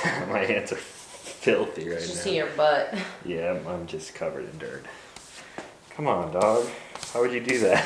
My hands are filthy right now. Did you see your butt? Yeah, I'm just covered in dirt. Come on, dog. How would you do that?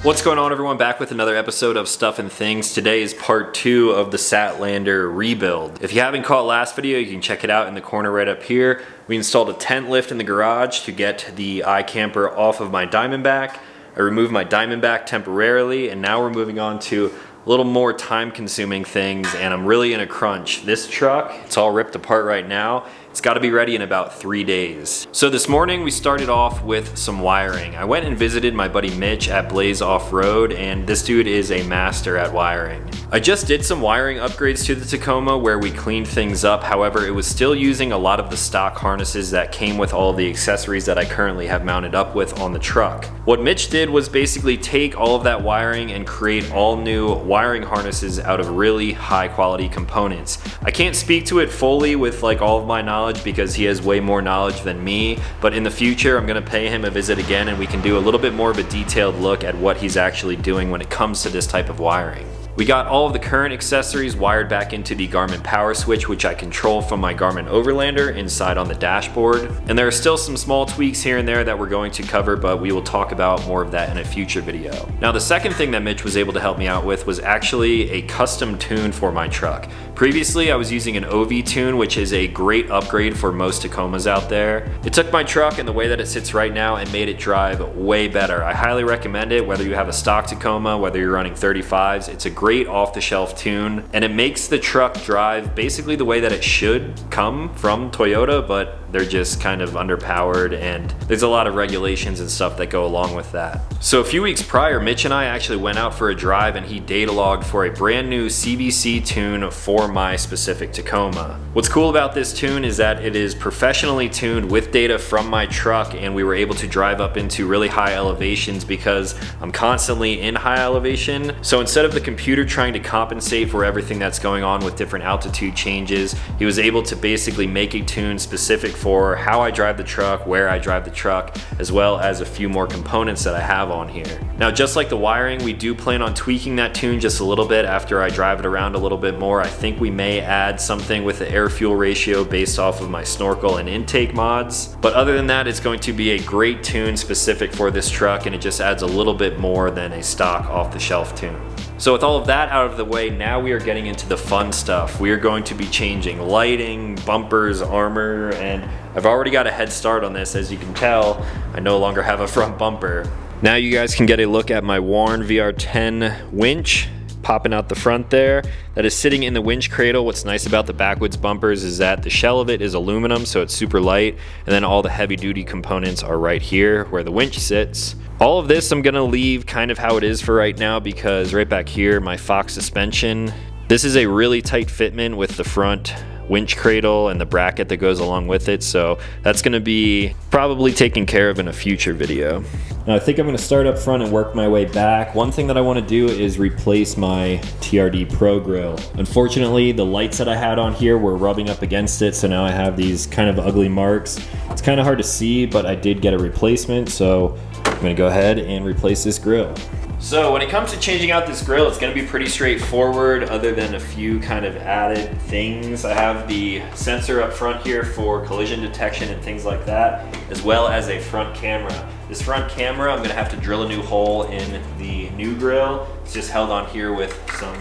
What's going on, everyone? Back with another episode of Stuff and Things. Today is part 2 of the Statlander rebuild. If you haven't caught last video, you can check it out in the corner right up here. We installed a tent lift in the garage to get the iCamper off of my Diamondback. I removed my Diamondback temporarily, and now we're moving on to a little more time-consuming things, and I'm really in a crunch. This truck, it's all ripped apart right now. It's got to be ready in about 3 days. So this morning we started off with some wiring. I went and visited my buddy Mitch at Blaze Off-Road, and this dude is a master at wiring. I just did some wiring upgrades to the Tacoma where we cleaned things up. However, it was still using a lot of the stock harnesses that came with all of the accessories that I currently have mounted up with on the truck. What Mitch did was basically take all of that wiring and create all new wiring harnesses out of really high quality components. I can't speak to it fully with like all of my knowledge because he has way more knowledge than me, but in the future I'm going to pay him a visit again and we can do a little bit more of a detailed look at what he's actually doing when it comes to this type of wiring. We got all of the current accessories wired back into the Garmin power switch, which I control from my Garmin Overlander inside on the dashboard. And there are still some small tweaks here and there that we're going to cover, but we will talk about more of that in a future video. Now, the second thing that Mitch was able to help me out with was actually a custom tune for my truck. Previously, I was using an OV tune, which is a great upgrade for most Tacomas out there. It took my truck and the way that it sits right now and made it drive way better. I highly recommend it, whether you have a stock Tacoma, whether you're running 35s. It's a great off-the-shelf tune, and it makes the truck drive basically the way that it should come from Toyota, but they're just kind of underpowered, and there's a lot of regulations and stuff that go along with that. So a few weeks prior, Mitch and I actually went out for a drive, and he data logged for a brand new CVC tune for my specific Tacoma. What's cool about this tune is that it is professionally tuned with data from my truck, and we were able to drive up into really high elevations because I'm constantly in high elevation. So instead of the computer trying to compensate for everything that's going on with different altitude changes, he was able to basically make a tune specific for how I drive the truck, where I drive the truck, as well as a few more components that I have on here. Now, just like the wiring, we do plan on tweaking that tune just a little bit after I drive it around a little bit more. I think we may add something with the air-fuel ratio based off of my snorkel and intake mods. But other than that, it's going to be a great tune specific for this truck, and it just adds a little bit more than a stock off-the-shelf tune. So with all of that out of the way, now we are getting into the fun stuff. We are going to be changing lighting, bumpers, armor, and I've already got a head start on this. As you can tell, I no longer have a front bumper. Now you guys can get a look at my Warn VR10 winch popping out the front there. That is sitting in the winch cradle. What's nice about the backwoods bumpers is that the shell of it is aluminum, so it's super light, and then all the heavy duty components are right here where the winch sits. All of this I'm gonna leave kind of how it is for right now because right back here, my Fox suspension, this is a really tight fitment with the front winch cradle and the bracket that goes along with it, so that's gonna be probably taken care of in a future video. Now I think I'm gonna start up front and work my way back. One thing that I wanna do is replace my TRD Pro grill. Unfortunately, the lights that I had on here were rubbing up against it, so now I have these kind of ugly marks. It's kind of hard to see, but I did get a replacement, so I'm gonna go ahead and replace this grill. So when it comes to changing out this grill, it's gonna be pretty straightforward other than a few kind of added things. I have the sensor up front here for collision detection and things like that, as well as a front camera. This front camera, I'm gonna have to drill a new hole in the new grill. It's just held on here with some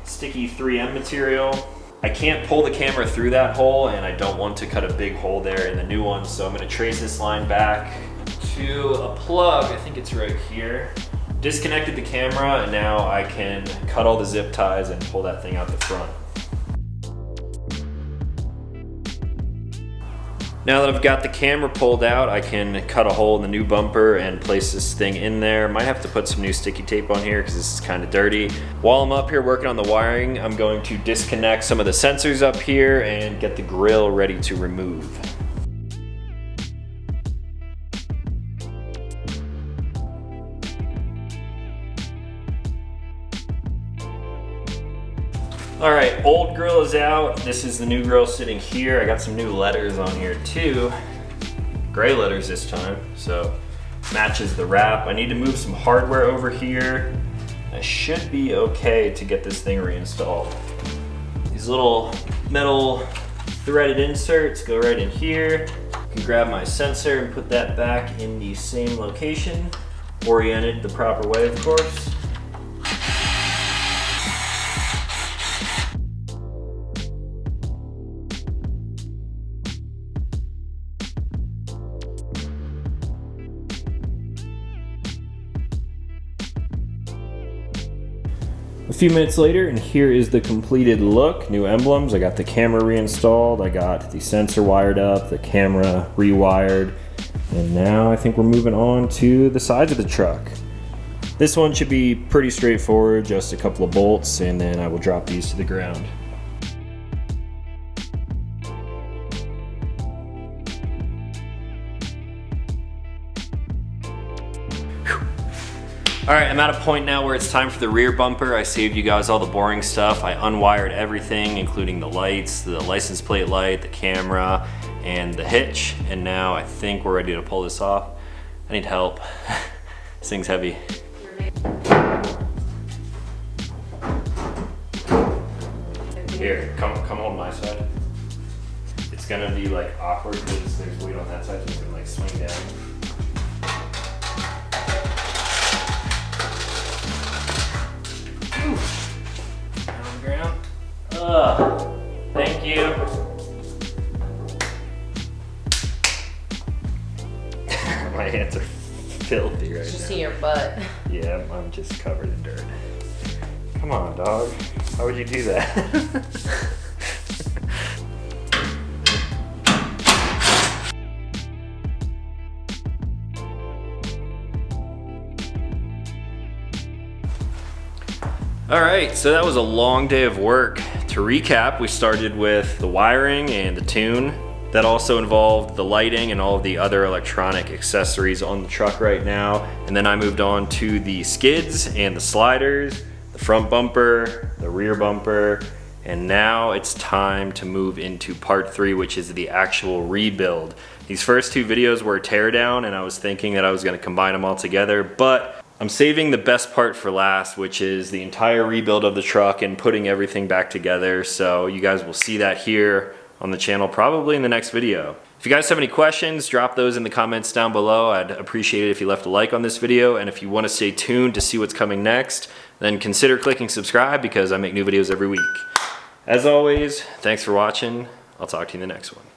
sticky 3M material. I can't pull the camera through that hole, and I don't want to cut a big hole there in the new one, so I'm gonna trace this line back to a plug. I think it's right here. Disconnected the camera, and now I can cut all the zip ties and pull that thing out the front. Now that I've got the camera pulled out, I can cut a hole in the new bumper and place this thing in there. Might have to put some new sticky tape on here because this is kind of dirty. While I'm up here working on the wiring, I'm going to disconnect some of the sensors up here and get the grill ready to remove. All right, old grill is out. This is the new grill sitting here. I got some new letters on here too. Gray letters this time, so matches the wrap. I need to move some hardware over here. I should be okay to get this thing reinstalled. These little metal threaded inserts go right in here. I can grab my sensor and put that back in the same location, oriented the proper way, of course. A few minutes later, and here is the completed look. New emblems. I got the camera reinstalled. I got the sensor wired up, the camera rewired, and now I think we're moving on to the sides of the truck. This one should be pretty straightforward, just a couple of bolts, and then I will drop these to the ground. All right, I'm at a point now where it's time for the rear bumper. I saved you guys all the boring stuff. I unwired everything, including the lights, the license plate light, the camera, and the hitch. And now I think we're ready to pull this off. I need help. This thing's heavy. Here, come hold my side. It's gonna be like awkward because there's weight on that side, so it's gonna like swing down. Thank you. My hands are filthy right now. Did you see your butt? Yeah, I'm just covered in dirt. Come on, dog. Why would you do that? All right, so that was a long day of work. To recap, we started with the wiring and the tune. That also involved the lighting and all of the other electronic accessories on the truck right now. And then I moved on to the skids and the sliders, the front bumper, the rear bumper, and now it's time to move into part 3, which is the actual rebuild. These first 2 videos were a teardown, and I was thinking that I was gonna combine them all together, but I'm saving the best part for last, which is the entire rebuild of the truck and putting everything back together. So you guys will see that here on the channel probably in the next video. If you guys have any questions, drop those in the comments down below. I'd appreciate it if you left a like on this video, and if you want to stay tuned to see what's coming next, then consider clicking subscribe because I make new videos every week. As always, thanks for watching. I'll talk to you in the next one.